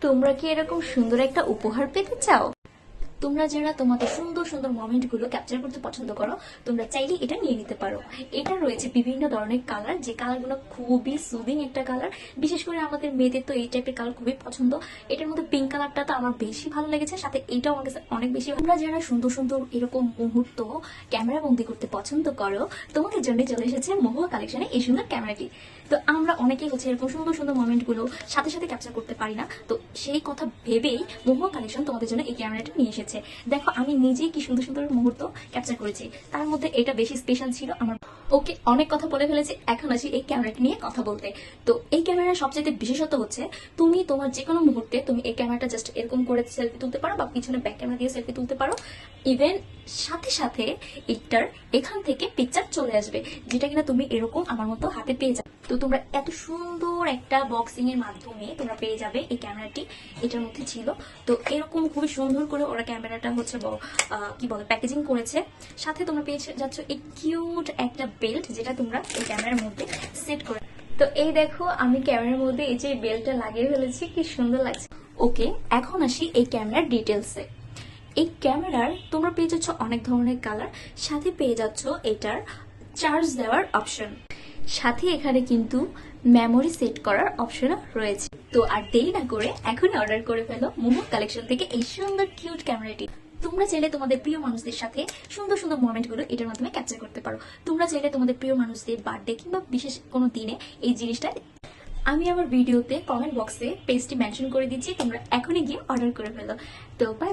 তোমরা কি এরকম সুন্দর একটা উপহার পেতে চাও? তোমরা যারা তোমাদের সুন্দর সুন্দর মোমেন্ট গুলো ক্যাপচার করতে পছন্দ করো, তোমরা চাইলে এটা নিয়ে নিতে পারো। এটা রয়েছে বিভিন্ন ধরনের কালার, যে কালারগুলো খুবই সুদিং একটা কালার। বিশেষ করে আমাদের মেয়েদের তো এই টাইপের কালার খুবই পছন্দ। এটার মধ্যে পিঙ্ক কালারটা তো আমার বেশি ভালো লেগেছে, সাথে এইটাও আমার কাছে অনেক বেশি। তোমরা যারা সুন্দর সুন্দর এরকম মুহূর্ত ক্যামেরা বন্দি করতে পছন্দ করো, তোমাদের জন্য চলে এসেছে মহুয়া কালেকশনে এই সুন্দর ক্যামেরাটি। তো আমরা অনেকেই হচ্ছে এরকম সুন্দর সুন্দর মোমেন্ট গুলো সাথে সাথে ক্যাপচার করতে পারি না, তো সেই কথা ভেবেই মহুয়া কালেকশন তোমাদের জন্য এই ক্যামেরাটা নিয়ে এসেছে। দেখো আমি নিজেই কি সুন্দর সুন্দর মুহূর্ত ক্যাপচার করেছি, তার মধ্যে এটা বেশি স্পেশাল ছিল আমার। ওকে, অনেক কথা বলে ফেলেছি, এখন আসি এই ক্যামেরাটি নিয়ে কথা বলতে। তো এই ক্যামেরার সবচেয়ে বিশেষত্ব হচ্ছে তুমি তোমার যে কোনো মুহূর্তে তুমি এই ক্যামেরাটা জাস্ট এরকম করে সেলফি তুলতে পারো, বা পিছনে ব্যাক ক্যামেরা দিয়ে সেলফি তুলতে পারো। ইভেন সাথে সাথে এটার এখান থেকে পিকচার চলে আসবে, যেটা কিনা তুমি এরকম আমার মতো হাতে পেয়ে যাবে। তো তোমরা এত সুন্দর একটা বক্সিং এর মাধ্যমে তোমরা পেয়ে যাবে এই ক্যামেরাটি। এটার মধ্যে ছিল তো এরকম খুবই সুন্দর করে ওরা ক্যামেরাটা হচ্ছে কি বলে প্যাকেজিং করেছে। সাথে তোমরা পেয়ে যাচ্ছ এই কিউট একটা বেল্ট, যেটা তোমরা এই ক্যামেরার মধ্যে সেট করে। তো এই দেখো আমি ক্যামেরার মধ্যে এই যে বেল্টটা লাগিয়ে ফেলেছি, কি সুন্দর লাগছে। ওকে, এখন আসি এই ক্যামেরার ডিটেলসে। এই ক্যামেরার তোমরা পেয়ে যাচ্ছ অনেক ধরনের কালার, সাথে পেয়ে যাচ্ছ এটার চার্জ দেওয়ার অপশন, সাথে এখানে কিন্তু মেমোরি সেট করার অপশনও রয়েছে। তো আর দেরি না করে এখন অর্ডার করে ফেলো মহুয়া কালেকশন থেকে এই সুন্দর কিউট ক্যামেরাটি। তোমরা চাইলে তোমাদের প্রিয় মানুষদের সাথে সুন্দর সুন্দর মোমেন্ট গুলো এটার মাধ্যমে ক্যাপচার করতে পারো। তোমরা চাইলে তোমাদের প্রিয় মানুষদের বার্থডে কিংবা বিশেষ কোনো দিনে এই জিনিসটা, আমি আমার ভিডিওতে কমেন্ট বক্সে পেজটি মেনশন করে দিচ্ছি, তোমরা এখনই গিয়ে অর্ডার করে ফেলো। তো বাই।